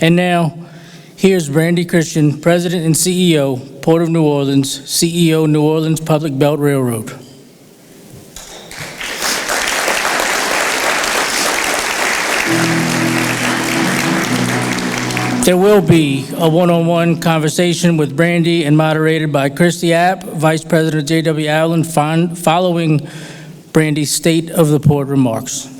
And now, here's Brandy Christian, President and CEO, Port of New Orleans, CEO, New Orleans Public Belt Railroad. There will be a one-on-one conversation with Brandy and moderated by Christy App, Vice President J.W. Allen, following Brandy's State of the Port remarks.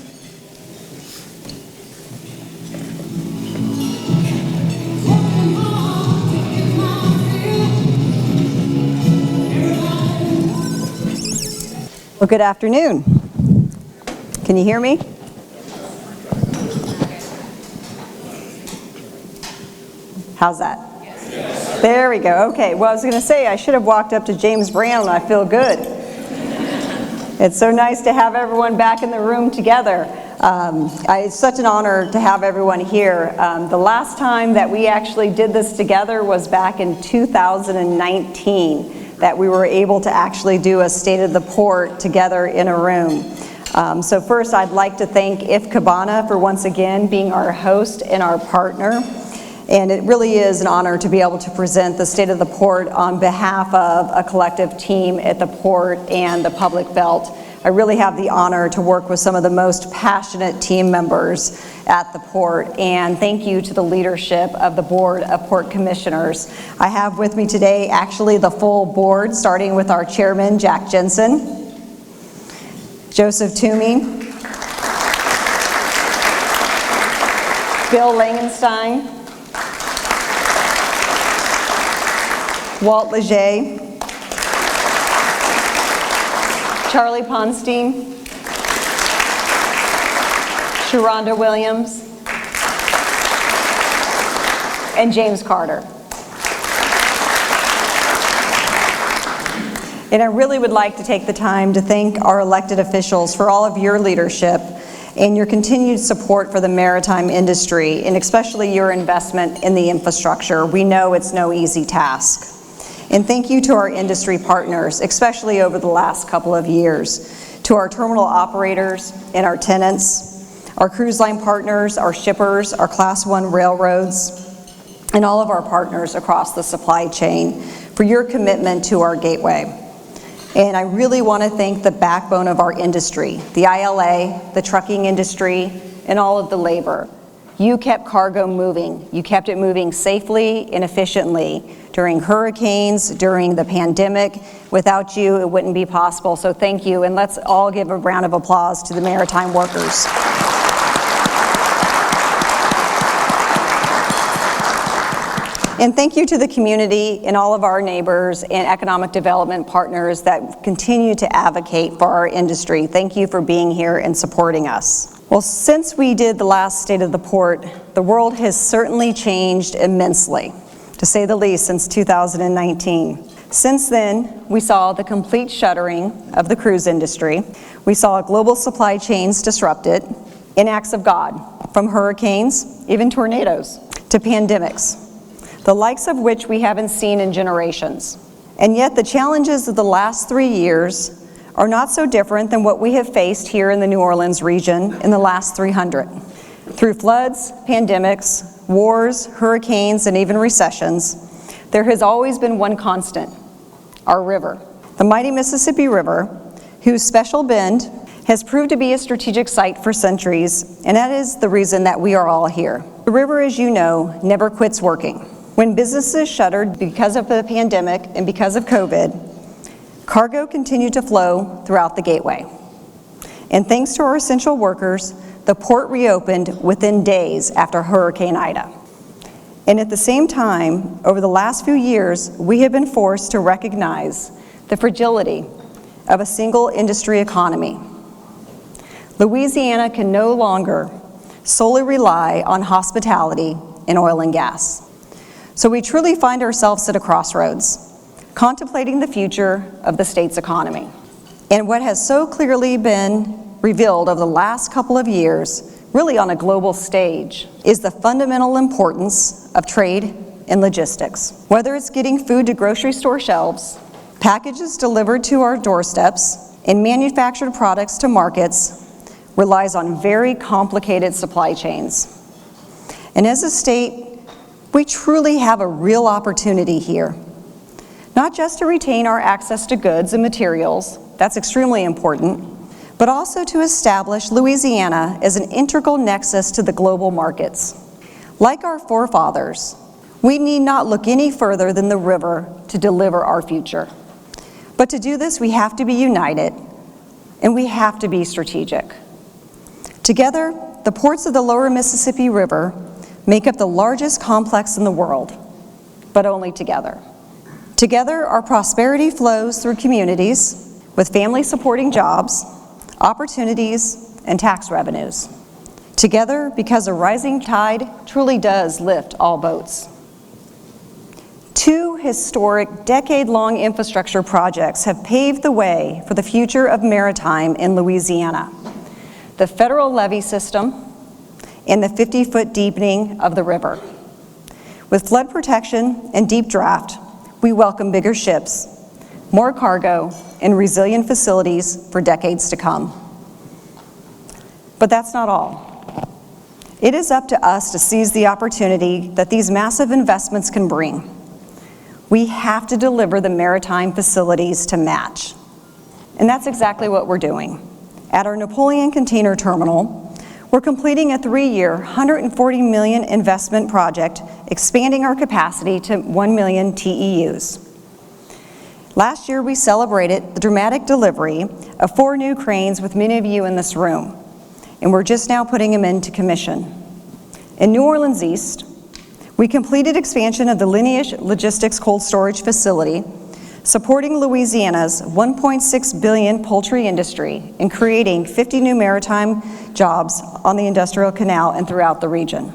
Well, good afternoon. Can you hear me? How's that? Yes. There we go. Okay. Well, I was going to say I should have walked up to James Brown and I feel good. It's so nice to have everyone back in the room together. It's such an honor to have everyone here. The last time that we actually did this together was back in 2019, that we were able to actually do a State of the Port together in a room. So first, I'd like to thank If Cabana for once again being our host and our partner. And it really is an honor to be able to present the State of the Port on behalf of a collective team at the Port and the Public Belt. I really have the honor to work with some of the most passionate team members at the Port, and thank you to the leadership of the Board of Port Commissioners. I have with me today actually the full board, starting with our chairman, Jack Jensen, Joseph Toomey, Bill Langenstein, Walt Leger, Charlie Ponstein, Sharonda Williams, and James Carter. And I really would like to take the time to thank our elected officials for all of your leadership and your continued support for the maritime industry, and especially your investment in the infrastructure. We know it's no easy task. And thank you to our industry partners, especially over the last couple of years, to our terminal operators and our tenants, our cruise line partners, our shippers, our Class 1 railroads, and all of our partners across the supply chain for your commitment to our gateway. And I really want to thank the backbone of our industry, the ILA, the trucking industry, and all of the labor. You kept cargo moving. You kept it moving safely and efficiently during hurricanes, during the pandemic. Without you, it wouldn't be possible. So thank you, and let's all give a round of applause to the maritime workers. And thank you to the community and all of our neighbors and economic development partners that continue to advocate for our industry. Thank you for being here and supporting us. Well, since we did the last State of the Port, the world has certainly changed immensely, to say the least, since 2019. Since then, we saw the complete shuttering of the cruise industry. We saw global supply chains disrupted in acts of God, from hurricanes, even tornadoes, to pandemics, the likes of which we haven't seen in generations. And yet the challenges of the last 3 years are not so different than what we have faced here in the New Orleans region in the last 300. Through floods, pandemics, wars, hurricanes, and even recessions, there has always been one constant: our river. The mighty Mississippi River, whose special bend has proved to be a strategic site for centuries, and that is the reason that we are all here. The river, as you know, never quits working. When businesses shuttered because of the pandemic and because of COVID, cargo continued to flow throughout the gateway. And thanks to our essential workers, the port reopened within days after Hurricane Ida. And at the same time, over the last few years, we have been forced to recognize the fragility of a single industry economy. Louisiana can no longer solely rely on hospitality and oil and gas. So we truly find ourselves at a crossroads, contemplating the future of the state's economy. And what has so clearly been revealed over the last couple of years, really on a global stage, is the fundamental importance of trade and logistics. Whether it's getting food to grocery store shelves, packages delivered to our doorsteps, and manufactured products to markets, relies on very complicated supply chains. And as a state We truly have a real opportunity here, not just to retain our access to goods and materials, that's extremely important, but also to establish Louisiana as an integral nexus to the global markets. Like our forefathers, we need not look any further than the river to deliver our future. But to do this, we have to be united, and we have to be strategic. Together, the ports of the lower Mississippi River make up the largest complex in the world, but only together. Together, our prosperity flows through communities with family-supporting jobs, opportunities, and tax revenues. Together, because a rising tide truly does lift all boats. Two historic, decade-long infrastructure projects have paved the way for the future of maritime in Louisiana: the federal levee system and the 50-foot deepening of the river. With flood protection and deep draft, we welcome bigger ships, more cargo, and resilient facilities for decades to come. But that's not all. It is up to us to seize the opportunity that these massive investments can bring. We have to deliver the maritime facilities to match. And that's exactly what we're doing. At our Napoleon Container Terminal, we're completing a 3-year, $140 million investment project, expanding our capacity to 1 million TEUs. Last year, we celebrated the dramatic delivery of 4 new cranes with many of you in this room, and we're just now putting them into commission. In New Orleans East, we completed expansion of the Lineage Logistics Cold Storage Facility, supporting Louisiana's $1.6 billion poultry industry and creating 50 new maritime jobs on the Industrial Canal and throughout the region.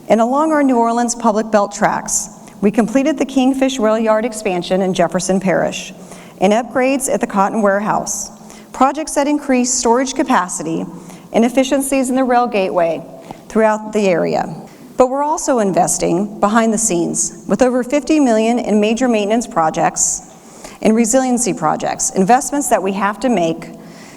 And along our New Orleans public belt tracks, we completed the Kingfish Rail Yard expansion in Jefferson Parish and upgrades at the Cotton Warehouse, projects that increase storage capacity and efficiencies in the rail gateway throughout the area. But we're also investing behind the scenes with over $50 million in major maintenance projects and resiliency projects, investments that we have to make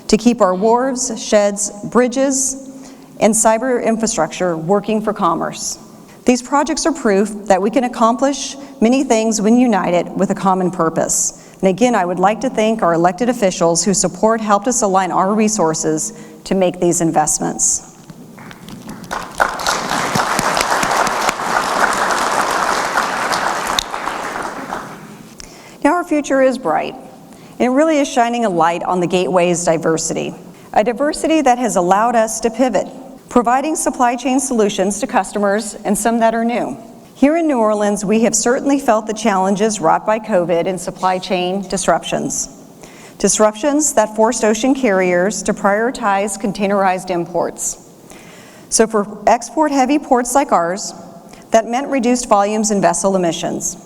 to keep our wharves, sheds, bridges, and cyber infrastructure working for commerce. These projects are proof that we can accomplish many things when united with a common purpose. And again, I would like to thank our elected officials whose support helped us align our resources to make these investments. Now our future is bright, and it really is shining a light on the Gateway's diversity, a diversity that has allowed us to pivot, providing supply chain solutions to customers and some that are new. Here in New Orleans, we have certainly felt the challenges wrought by COVID and supply chain disruptions. Disruptions that forced ocean carriers to prioritize containerized imports. So for export-heavy ports like ours, that meant reduced volumes and vessel emissions.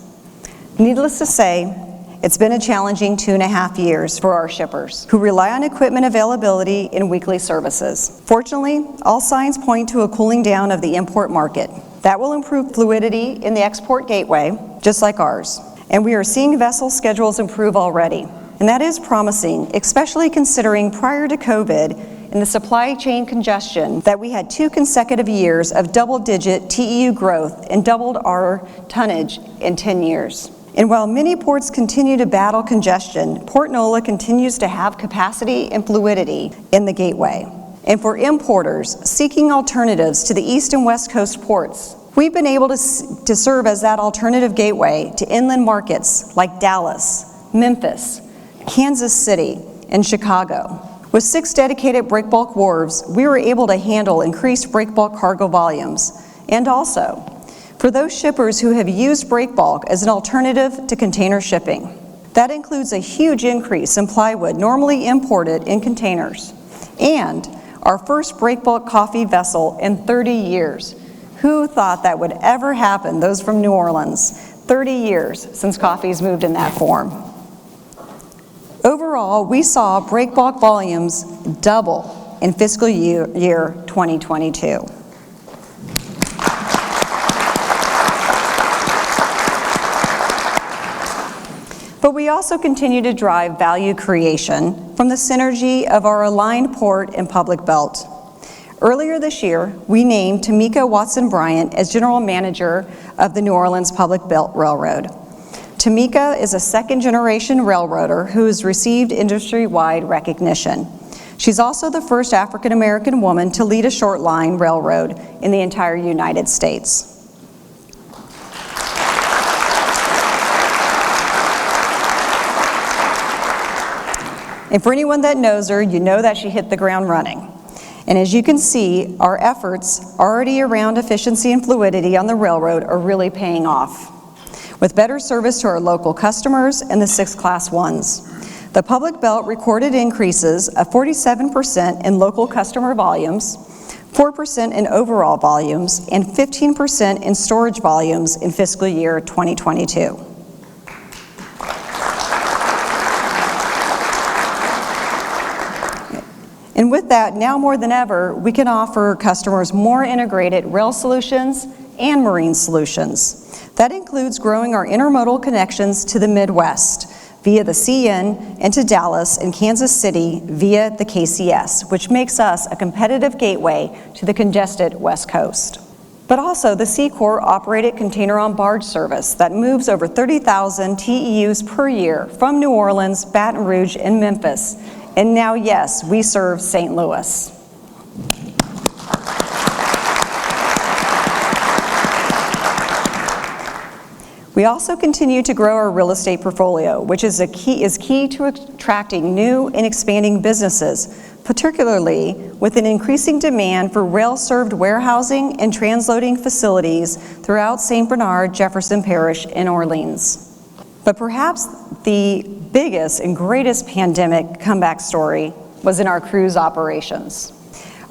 Needless to say, it's been a challenging 2.5 years for our shippers, who rely on equipment availability and weekly services. Fortunately, all signs point to a cooling down of the import market. That will improve fluidity in the export gateway, just like ours. And we are seeing vessel schedules improve already. And that is promising, especially considering prior to COVID and the supply chain congestion that we had 2 consecutive years of double-digit TEU growth and doubled our tonnage in 10 years. And while many ports continue to battle congestion, Port NOLA continues to have capacity and fluidity in the gateway. And for importers seeking alternatives to the East and West Coast ports, we've been able to serve as that alternative gateway to inland markets like Dallas, Memphis, Kansas City, and Chicago. With 6 dedicated breakbulk wharves, we were able to handle increased breakbulk cargo volumes. And also, for those shippers who have used breakbulk as an alternative to container shipping. That includes a huge increase in plywood normally imported in containers, and our first breakbulk coffee vessel in 30 years. Who thought that would ever happen? Those from New Orleans. 30 years since coffee's moved in that form. Overall, we saw breakbulk volumes double in fiscal year 2022. But we also continue to drive value creation from the synergy of our aligned port and public belt. Earlier this year, we named Tamika Watson-Bryant as General Manager of the New Orleans Public Belt Railroad. Tamika is a second-generation railroader who has received industry-wide recognition. She's also the first African-American woman to lead a short line railroad in the entire United States. And for anyone that knows her, you know that she hit the ground running. And as you can see, our efforts already around efficiency and fluidity on the railroad are really paying off, with better service to our local customers and the 6 Class 1s. The Public Belt recorded increases of 47% in local customer volumes, 4% in overall volumes, and 15% in storage volumes in fiscal year 2022. And with that, now more than ever, we can offer customers more integrated rail solutions and marine solutions. That includes growing our intermodal connections to the Midwest via the CN and to Dallas and Kansas City via the KCS, which makes us a competitive gateway to the congested West Coast. But also the Seacorp operated container on barge service that moves over 30,000 TEUs per year from New Orleans, Baton Rouge, and Memphis. And now, yes, we serve St. Louis. We also continue to grow our real estate portfolio, which is key to attracting new and expanding businesses, particularly with an increasing demand for rail-served warehousing and transloading facilities throughout St. Bernard, Jefferson Parish, and Orleans. But perhaps the biggest and greatest pandemic comeback story was in our cruise operations.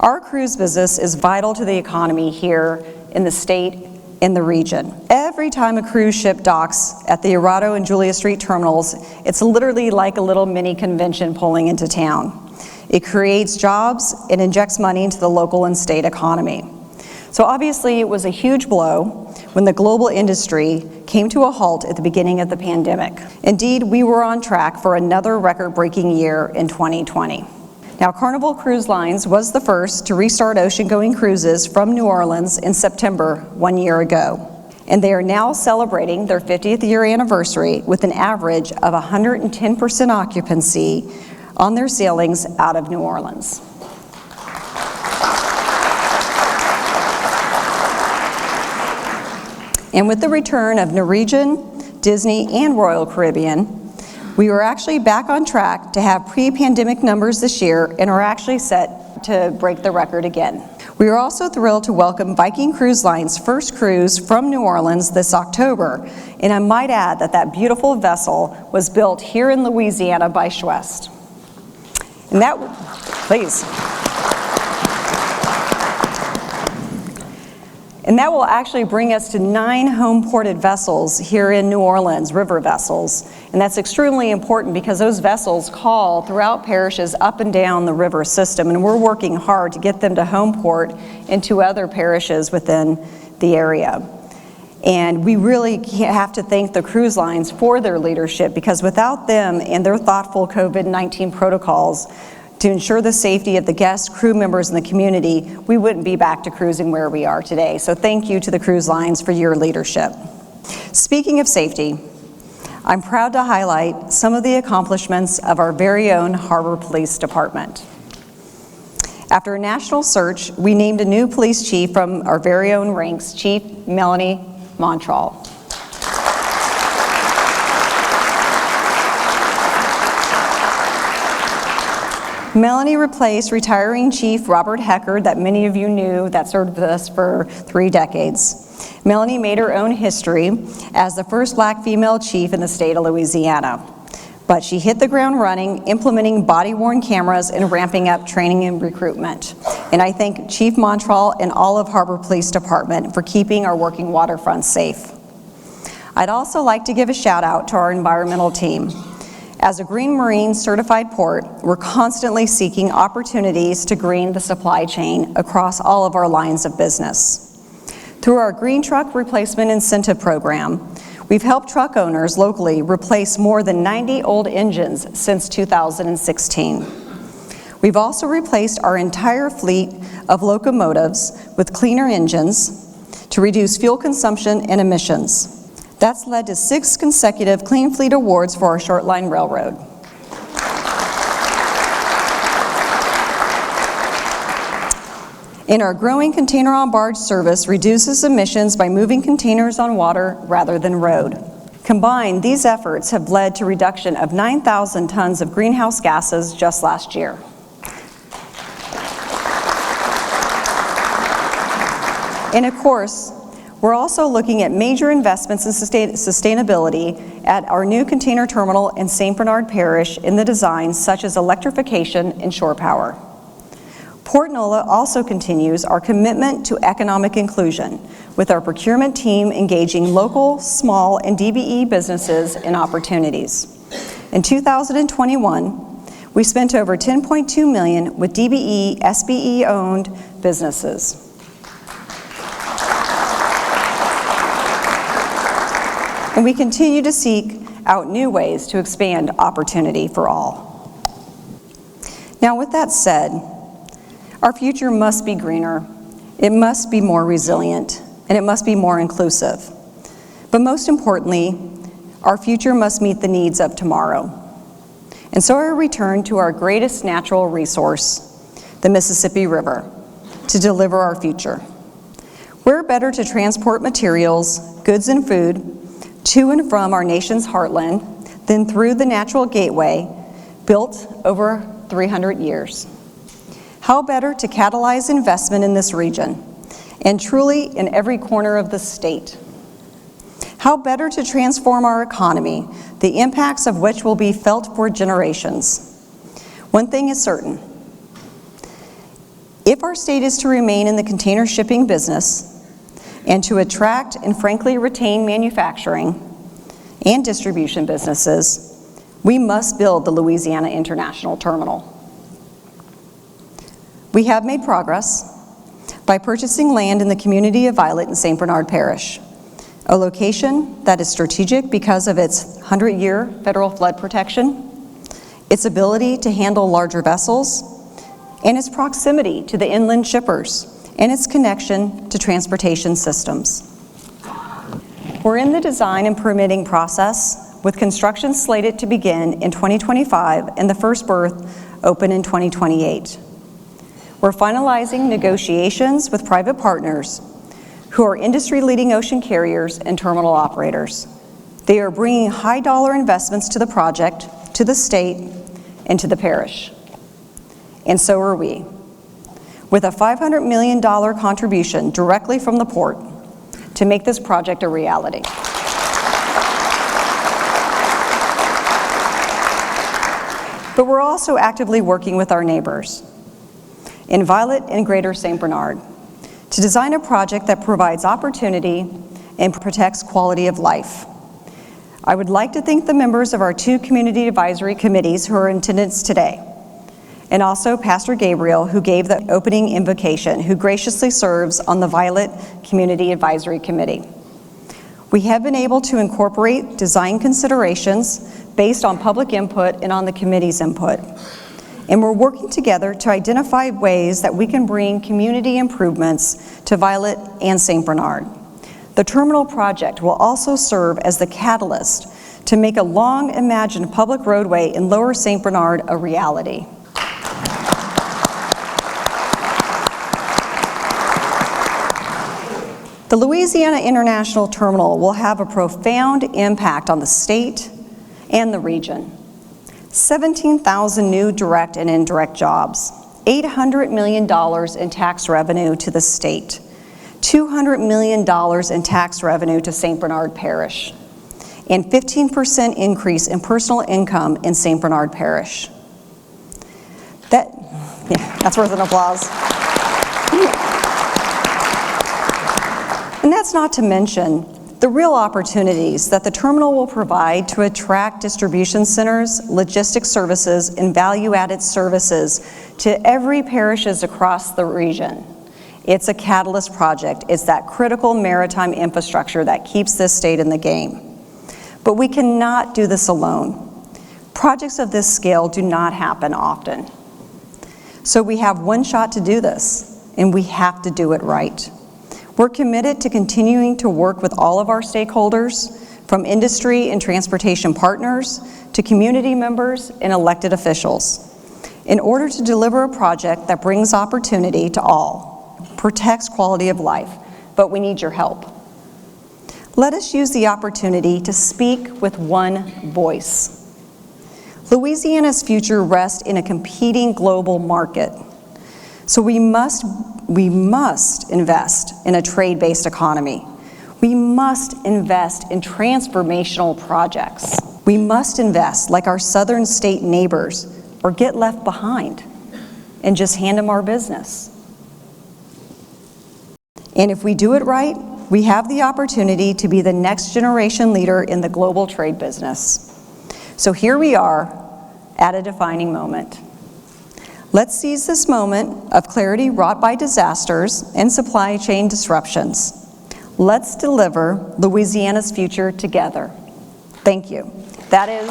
Our cruise business is vital to the economy here in the state and the region. Every time a cruise ship docks at the Dorado and Julia Street terminals, it's literally like a little mini convention pulling into town. It creates jobs and injects money into the local and state economy. So obviously it was a huge blow when the global industry came to a halt at the beginning of the pandemic. Indeed, we were on track for another record-breaking year in 2020. Now, Carnival Cruise Lines was the first to restart ocean-going cruises from New Orleans in September 1 year ago. And they are now celebrating their 50th year anniversary with an average of 110% occupancy on their sailings out of New Orleans. And with the return of Norwegian, Disney, and Royal Caribbean, we were actually back on track to have pre-pandemic numbers this year and are actually set to break the record again. We are also thrilled to welcome Viking Cruise Line's first cruise from New Orleans this October. And I might add that that beautiful vessel was built here in Louisiana by Schwest. And that, please. And that will actually bring us to 9 home-ported vessels here in New Orleans, river vessels. And that's extremely important because those vessels call throughout parishes up and down the river system, and we're working hard to get them to home port into other parishes within the area. And we really have to thank the cruise lines for their leadership, because without them and their thoughtful COVID-19 protocols to ensure the safety of the guests, crew members, and the community, we wouldn't be back to cruising where we are today. So thank you to the cruise lines for your leadership. Speaking of safety, I'm proud to highlight some of the accomplishments of our very own Harbor Police Department. After a national search, we named a new police chief from our very own ranks, Chief Melanie Montrall. Melanie replaced retiring Chief Robert Hecker, that many of you knew, that served with us for 3 decades. Melanie made her own history as the first black female chief in the state of Louisiana. But she hit the ground running, implementing body-worn cameras and ramping up training and recruitment. And I thank Chief Montrall and all of Harbor Police Department for keeping our working waterfront safe. I'd also like to give a shout out to our environmental team. As a Green Marine certified port, we're constantly seeking opportunities to green the supply chain across all of our lines of business. Through our Green Truck Replacement Incentive Program, we've helped truck owners locally replace more than 90 old engines since 2016. We've also replaced our entire fleet of locomotives with cleaner engines to reduce fuel consumption and emissions. That's led to 6 consecutive Clean Fleet Awards for our short line railroad. And our growing container on barge service reduces emissions by moving containers on water rather than road. Combined, these efforts have led to reduction of 9,000 tons of greenhouse gases just last year. And of course, we're also looking at major investments in sustainability at our new container terminal in St. Bernard Parish in the design, such as electrification and shore power. Port NOLA also continues our commitment to economic inclusion, with our procurement team engaging local, small, and DBE businesses in opportunities. In 2021, we spent over $10.2 million with DBE, SBE-owned businesses. And we continue to seek out new ways to expand opportunity for all. Now, with that said, our future must be greener, it must be more resilient, and it must be more inclusive. But most importantly, our future must meet the needs of tomorrow. And so I return to our greatest natural resource, the Mississippi River, to deliver our future. Where better to transport materials, goods, and food to and from our nation's heartland than through the natural gateway built over 300 years? How better to catalyze investment in this region, and truly in every corner of the state? How better to transform our economy, the impacts of which will be felt for generations? One thing is certain: if our state is to remain in the container shipping business and to attract and frankly retain manufacturing and distribution businesses, we must build the Louisiana International Terminal. We have made progress by purchasing land in the community of Violet in St. Bernard Parish, a location that is strategic because of its 100-year federal flood protection, its ability to handle larger vessels, and its proximity to the inland shippers, and its connection to transportation systems. We're in the design and permitting process, with construction slated to begin in 2025 and the first berth open in 2028. We're finalizing negotiations with private partners who are industry-leading ocean carriers and terminal operators. They are bringing high-dollar investments to the project, to the state, and to the parish. And so are we, with a $500 million contribution directly from the port to make this project a reality. But we're also actively working with our neighbors in Violet and Greater St. Bernard to design a project that provides opportunity and protects quality of life. I would like to thank the members of our 2 community advisory committees who are in attendance today, and also Pastor Gabriel, who gave the opening invocation, who graciously serves on the Violet Community Advisory Committee. We have been able to incorporate design considerations based on public input and on the committee's input. And we're working together to identify ways that we can bring community improvements to Violet and St. Bernard. The terminal project will also serve as the catalyst to make a long-imagined public roadway in Lower St. Bernard a reality. The Louisiana International Terminal will have a profound impact on the state and the region. 17,000 new direct and indirect jobs, $800 million in tax revenue to the state, $200 million in tax revenue to St. Bernard Parish, and 15% increase in personal income in St. Bernard Parish. That's worth an applause. And that's not to mention the real opportunities that the terminal will provide to attract distribution centers, logistics services, and value-added services to every parishes across the region. It's a catalyst project. It's that critical maritime infrastructure that keeps this state in the game. But we cannot do this alone. Projects of this scale do not happen often. So we have one shot to do this, and we have to do it right. We're committed to continuing to work with all of our stakeholders, from industry and transportation partners to community members and elected officials, in order to deliver a project that brings opportunity to all, protects quality of life, but we need your help. Let us use the opportunity to speak with one voice. Louisiana's future rests in a competing global market, so we must invest in a trade-based economy. We must invest in transformational projects. We must invest like our southern state neighbors, or get left behind and just hand them our business. And if we do it right, we have the opportunity to be the next generation leader in the global trade business. So here we are at a defining moment. Let's seize this moment of clarity wrought by disasters and supply chain disruptions. Let's deliver Louisiana's future together. Thank you. That is...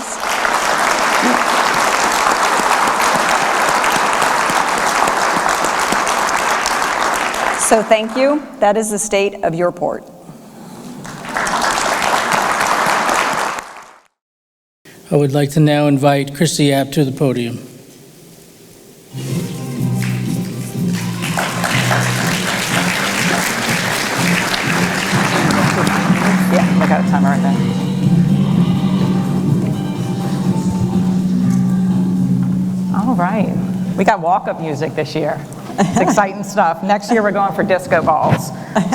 So thank you. That is the state of your port. I would like to now invite Christy App to the podium. Yeah, I got a timer right there. All right. We got walk-up music this year. It's exciting stuff. Next year we're going for disco balls.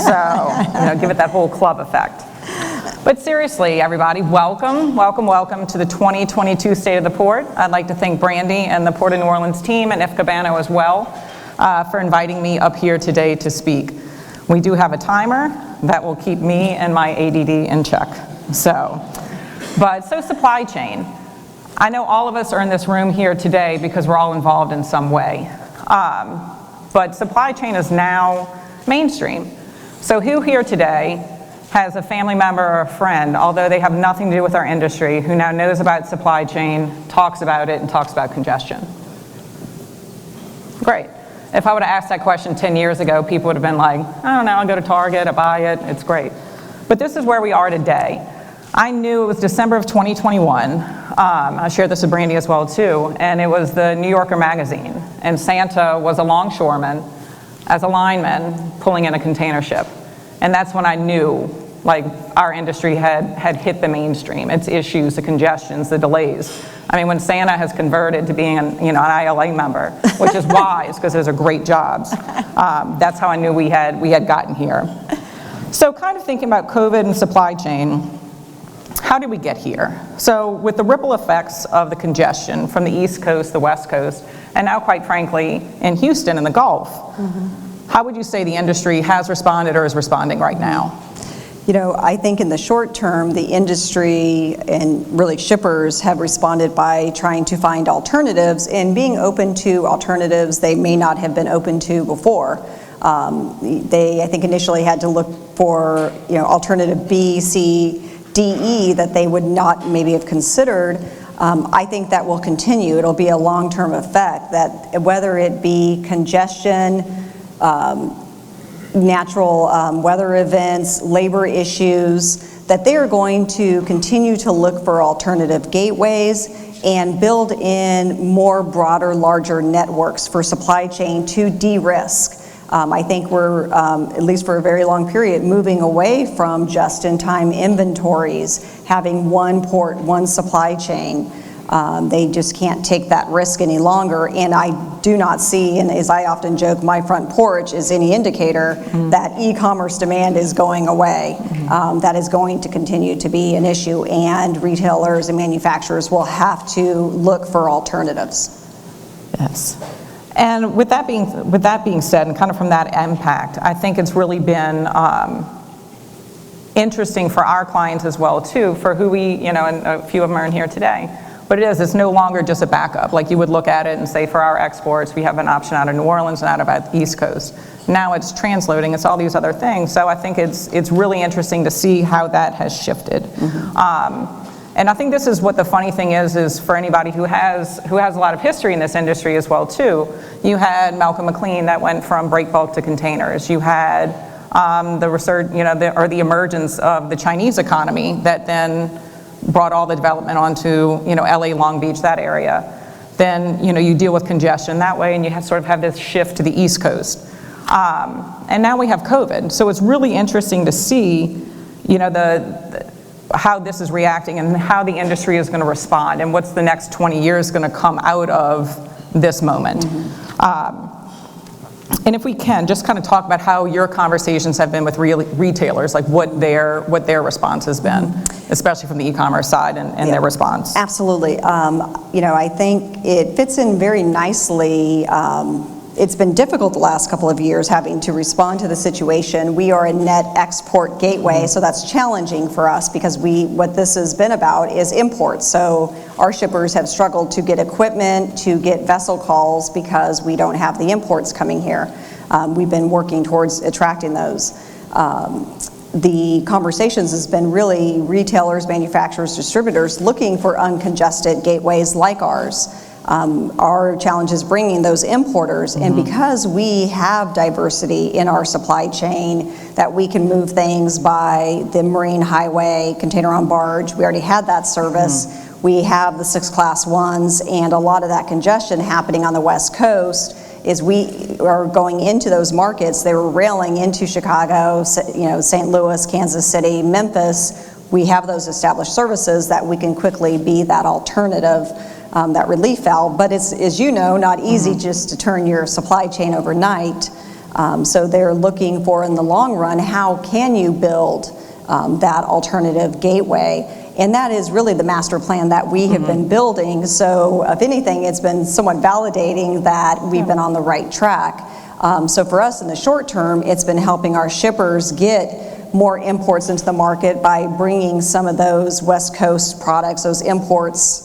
So, give it that whole club effect. But seriously, everybody, welcome to the 2022 State of the Port. I'd like to thank Brandy and the Port of New Orleans team and Cabano as well for inviting me up here today to speak. We do have a timer that will keep me and my ADD in check. So supply chain. I know all of us are in this room here today because we're all involved in some way. But supply chain is now mainstream. So who here today has a family member or a friend, although they have nothing to do with our industry, who now knows about supply chain, talks about it, and talks about congestion? Great. If I would have asked that question 10 years ago, people would have been like, I don't know, I'll go to Target, I buy it, it's great. But this is where we are today. I knew it was December of 2021. I shared this with Brandy as well too, and it was the New Yorker magazine, and Santa was a longshoreman as a lineman pulling in a container ship. And that's when I knew, like, our industry had hit the mainstream. Its issues, the congestions, the delays. I mean, when Santa has converted to being an ILA member, which is wise because those are great jobs, that's how I knew we had gotten here. So kind of thinking about COVID and supply chain, how did we get here? So with the ripple effects of the congestion from the East Coast, the West Coast, and now quite frankly in Houston and the Gulf, how would you say the industry has responded or is responding right now? I think in the short term, the industry and really shippers have responded by trying to find alternatives and being open to alternatives they may not have been open to before. They, I think, initially had to look for, alternative B, C, D, E that they would not maybe have considered. I think that will continue. It'll be a long-term effect that whether it be congestion, natural weather events, labor issues, that they are going to continue to look for alternative gateways and build in more broader, larger networks for supply chain to de-risk. I think we're, at least for a very long period, moving away from just-in-time inventories, having one port, one supply chain. They just can't take that risk any longer, and I do not see, and as I often joke, my front porch is any indicator that e-commerce demand is going away. That is going to continue to be an issue, and retailers and manufacturers will have to look for alternatives. Yes. And with that being said, and kind of from that impact, I think it's really been interesting for our clients as well too, for who we, and a few of them are in here today. But it's no longer just a backup. Like you would look at it and say, for our exports, we have an option out of New Orleans and out of the East Coast. Now it's transloading, it's all these other things. So I think it's really interesting to see how that has shifted. And I think this is what the funny thing is for anybody who has a lot of history in this industry as well too. You had Malcolm McLean that went from break bulk to containers. You had the research, the emergence of the Chinese economy that then brought all the development onto, LA, Long Beach, that area. Then, you deal with congestion that way, and you sort of have this shift to the East Coast. And now we have COVID. So it's really interesting to see, how this is reacting and how the industry is going to respond and what's the next 20 years going to come out of this moment. And if we can, just kind of talk about how your conversations have been with retailers, like what their response has been, especially from the e-commerce side and their response. Absolutely. I think it fits in very nicely. It's been difficult the last couple of years having to respond to the situation. We are a net export gateway, so that's challenging for us because what this has been about is imports. So our shippers have struggled to get equipment, to get vessel calls because we don't have the imports coming here. We've been working towards attracting those. The conversations has been really retailers, manufacturers, distributors looking for uncongested gateways like ours. Our challenge is bringing those importers, and because we have diversity in our supply chain, that we can move things by the marine highway, container on barge, we already had that service. We have the 6 Class 1s, and a lot of that congestion happening on the West Coast is we are going into those markets. They were railing into Chicago, St. Louis, Kansas City, Memphis. We have those established services that we can quickly be that alternative, that relief valve, but it's, as you know, not easy just to turn your supply chain overnight. So they're looking for, in the long run, how can you build that alternative gateway? And that is really the master plan that we have been building. So if anything, it's been somewhat validating that we've been on the right track. So for us in the short term, it's been helping our shippers get more imports into the market by bringing some of those West Coast products, those imports,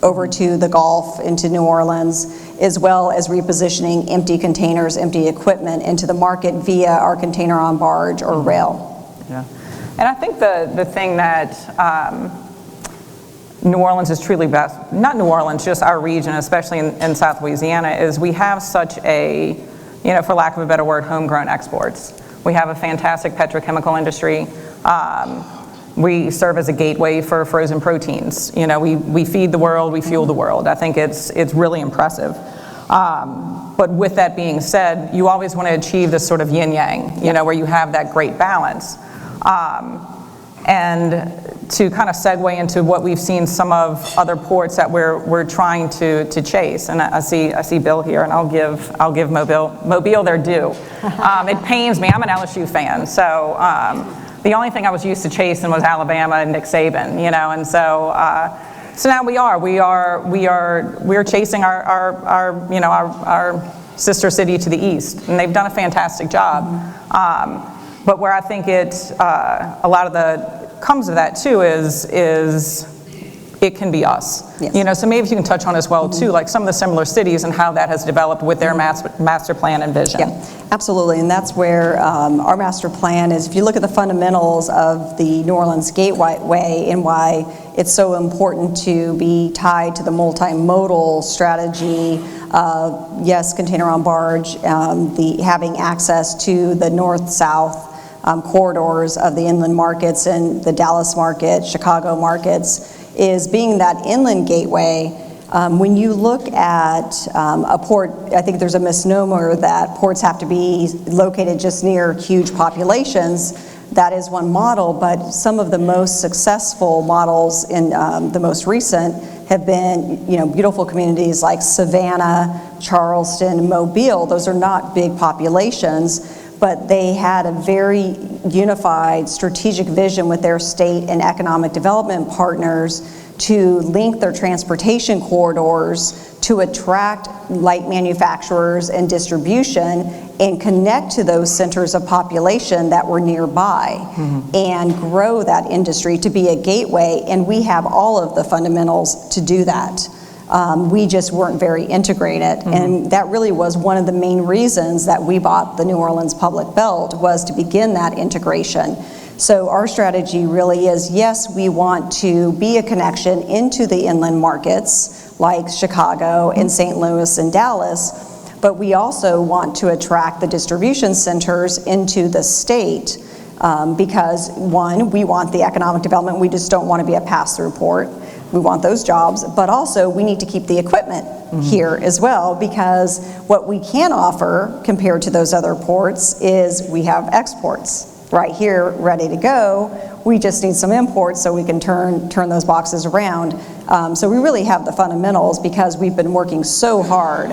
over to the Gulf, into New Orleans, as well as repositioning empty containers, empty equipment into the market via our container on barge or rail. Yeah, and I think the thing that New Orleans is truly best, not New Orleans, just our region, especially in South Louisiana, is we have such a, for lack of a better word, homegrown exports. We have a fantastic petrochemical industry. We serve as a gateway for frozen proteins. We feed the world, we fuel the world. I think it's really impressive. But with that being said, you always want to achieve this sort of yin-yang, where you have that great balance. And to kind of segue into what we've seen some of other ports that we're trying to chase. And I see Bill here, and I'll give Mobile their due. It pains me. I'm an LSU fan, so the only thing I was used to chasing was Alabama and Nick Saban, and so now we are chasing our sister city to the east, and they've done a fantastic job. But where I think a lot of the comes of that too is it can be us. Yes. So maybe if you can touch on as well too, like some of the similar cities and how that has developed with their master plan and vision. Yeah, absolutely, and that's where our master plan is. If you look at the fundamentals of the New Orleans Gateway and why it's so important to be tied to the multimodal strategy, yes, container on barge, having access to the north-south corridors of the inland markets and the Dallas market, Chicago markets, is being that inland gateway. When you look at a port, I think there's a misnomer that ports have to be located just near huge populations. That is one model, but some of the most successful models in the most recent have been, beautiful communities like Savannah, Charleston, Mobile. Those are not big populations, but they had a very unified strategic vision with their state and economic development partners to link their transportation corridors to attract light manufacturers and distribution and connect to those centers of population that were nearby and grow that industry to be a gateway. And we have all of the fundamentals to do that. We just weren't very integrated. And that really was one of the main reasons that we bought the New Orleans Public Belt, was to begin that integration. So our strategy really is, yes, we want to be a connection into the inland markets like Chicago and St. Louis and Dallas, but we also want to attract the distribution centers into the state because, one, we want the economic development. We just don't want to be a pass-through port. We want those jobs, but also we need to keep the equipment here as well, because what we can offer compared to those other ports is we have exports right here ready to go. We just need some imports so we can turn those boxes around. So we really have the fundamentals because we've been working so hard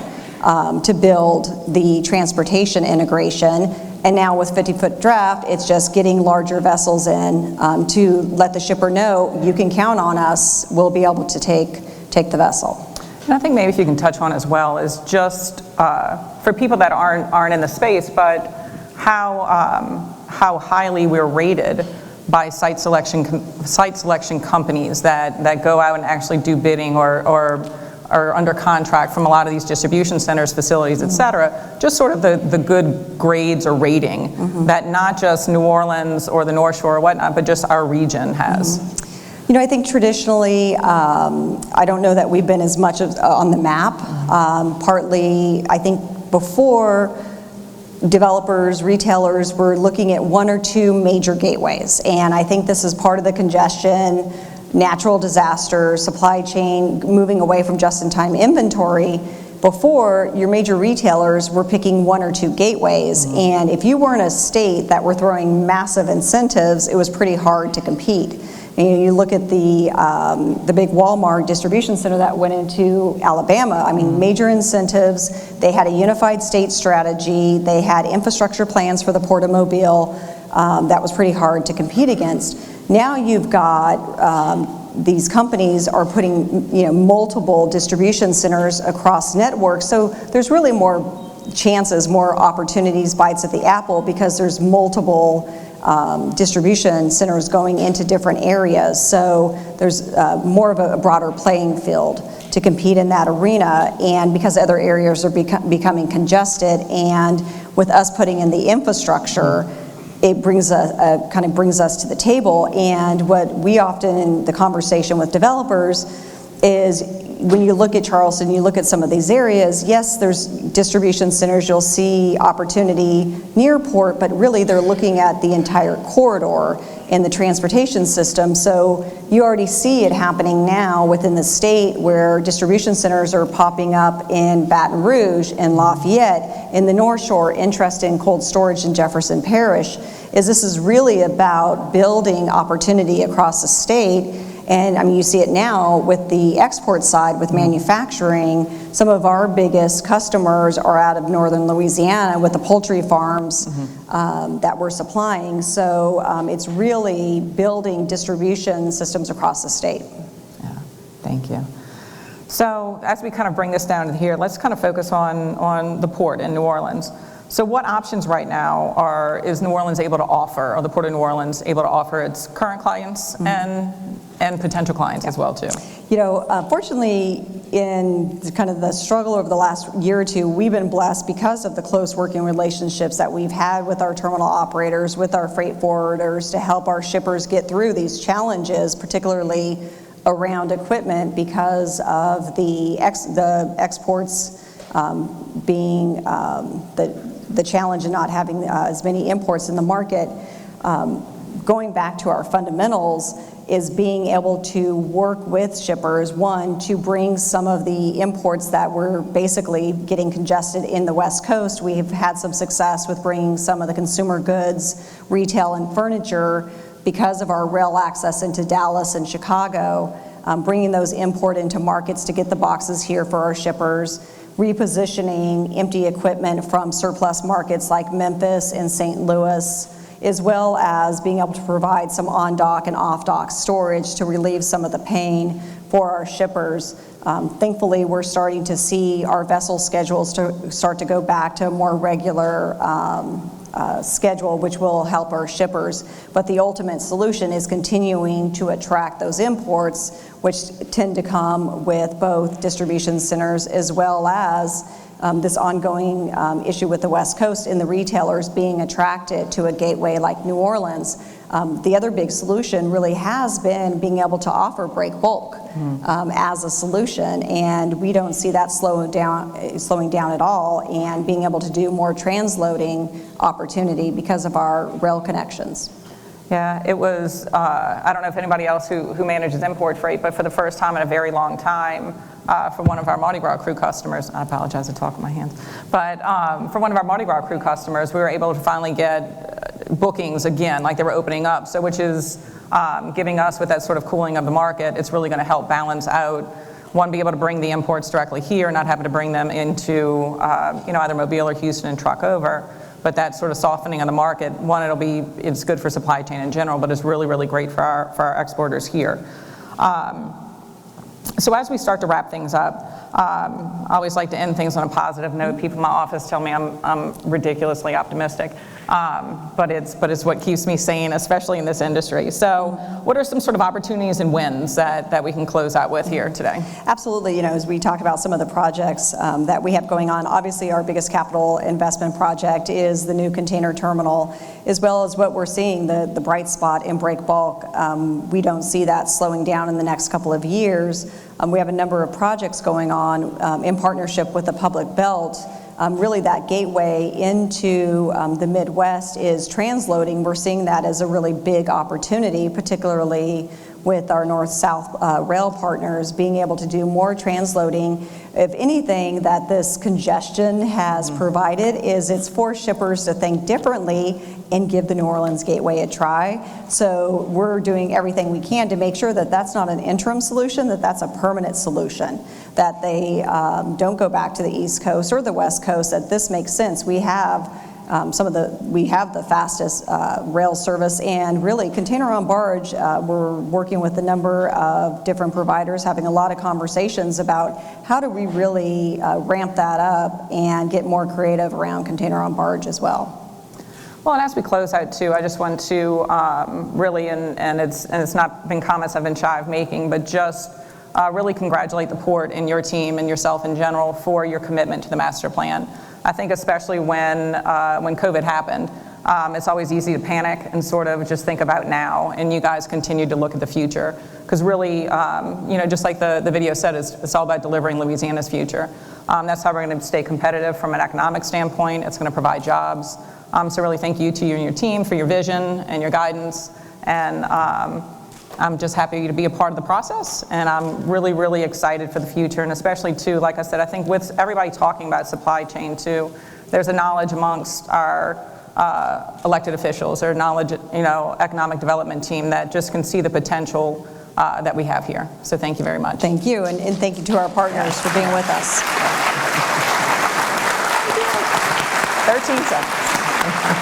to build the transportation integration. And now with 50-foot draft, it's just getting larger vessels in to let the shipper know, you can count on us, we'll be able to take the vessel. And I think maybe if you can touch on as well is just for people that aren't in the space, but how highly we're rated by site selection companies that go out and actually do bidding or are under contract from a lot of these distribution centers, facilities, et cetera, just sort of the good grades or rating that not just New Orleans or the North Shore or whatnot, but just our region has. You know, I think traditionally, I don't know that we've been as much on the map. Partly, I think before, developers, retailers were looking at one or two major gateways. And I think this is part of the congestion, natural disaster, supply chain, moving away from just-in-time inventory. Before, your major retailers were picking one or two gateways. And if you weren't a state that were throwing massive incentives, it was pretty hard to compete. And you look at the big Walmart distribution center that went into Alabama. I mean, major incentives. They had a unified state strategy. They had infrastructure plans for the Port of Mobile. That was pretty hard to compete against. Now you've got these companies are putting multiple distribution centers across networks. So there's really more chances, more opportunities, bites at the apple, because there's multiple distribution centers going into different areas. So there's more of a broader playing field to compete in that arena, and because other areas are becoming congested, and with us putting in the infrastructure, it brings kind of brings us to the table. And what we often, in the conversation with developers, is when you look at Charleston, you look at some of these areas, yes, there's distribution centers, you'll see opportunity near port, but really they're looking at the entire corridor in the transportation system. So you already see it happening now within the state, where distribution centers are popping up in Baton Rouge and Lafayette, in the North Shore, interest in cold storage in Jefferson Parish. This is really about building opportunity across the state. And I mean, you see it now with the export side, with manufacturing. Some of our biggest customers are out of northern Louisiana with the poultry farms that we're supplying. So it's really building distribution systems across the state. Yeah, thank you. So as we kind of bring this down to here, let's kind of focus on the port in New Orleans. So what options right now is New Orleans able to offer, or the Port of New Orleans able to offer its current clients and potential clients as well too? You know, fortunately, in kind of the struggle over the last year or two, we've been blessed because of the close working relationships that we've had with our terminal operators, with our freight forwarders, to help our shippers get through these challenges, particularly around equipment, because of the exports being the challenge in not having as many imports in the market. Going back to our fundamentals is being able to work with shippers, one, to bring some of the imports that were basically getting congested in the West Coast. We've had some success with bringing some of the consumer goods, retail, and furniture because of our rail access into Dallas and Chicago, bringing those import into markets to get the boxes here for our shippers, repositioning empty equipment from surplus markets like Memphis and St. Louis, as well as being able to provide some on-dock and off-dock storage to relieve some of the pain for our shippers. Thankfully, we're starting to see our vessel schedules start to go back to a more regular schedule, which will help our shippers. But the ultimate solution is continuing to attract those imports, which tend to come with both distribution centers as well as this ongoing issue with the West Coast and the retailers being attracted to a gateway like New Orleans. The other big solution really has been being able to offer break bulk as a solution, and we don't see that slowing down at all, and being able to do more transloading opportunity because of our rail connections. Yeah, it was, I don't know if anybody else who manages import freight, but for the first time in a very long time, for one of our Mardi Gras crew customers, I apologize, I talk with my hands, but for one of our Mardi Gras crew customers, we were able to finally get bookings again, like they were opening up, so which is giving us, with that sort of cooling of the market, it's really going to help balance out, one, be able to bring the imports directly here, not having to bring them into either Mobile or Houston and truck over. But that sort of softening of the market, one, it's good for supply chain in general, but it's really, really great for our exporters here. So as we start to wrap things up, I always like to end things on a positive note. People in my office tell me I'm ridiculously optimistic, but it's what keeps me sane, especially in this industry. So what are some sort of opportunities and wins that we can close out with here today? Absolutely. As we talk about some of the projects that we have going on, obviously our biggest capital investment project is the new container terminal, as well as what we're seeing, the bright spot in break bulk. We don't see that slowing down in the next couple of years. We have a number of projects going on in partnership with the Public Belt. Really that gateway into the Midwest is transloading. We're seeing that as a really big opportunity, particularly with our north-south rail partners, being able to do more transloading. If anything that this congestion has provided is it's forced shippers to think differently and give the New Orleans gateway a try. So we're doing everything we can to make sure that that's not an interim solution, that that's a permanent solution, that they don't go back to the East Coast or the West Coast, that this makes sense. We have the fastest rail service, and really container on barge, we're working with a number of different providers, having a lot of conversations about how do we really ramp that up and get more creative around container on barge as well. Well, and as we close out too, I just want to really, and it's not been comments I've been shy of making, but just really congratulate the port and your team and yourself in general for your commitment to the master plan. I think especially when COVID happened, it's always easy to panic and sort of just think about now, and you guys continue to look at the future, because really, just like the video said, it's all about delivering Louisiana's future. That's how we're going to stay competitive from an economic standpoint. It's going to provide jobs. So really thank you to you and your team for your vision and your guidance, and I'm just happy to be a part of the process, and I'm really, really excited for the future, and especially too, like I said, I think with everybody talking about supply chain too, there's a knowledge amongst our elected officials, or knowledge, economic development team that just can see the potential that we have here. So thank you very much. Thank you, and thank you to our partners for being with us. 13 seconds.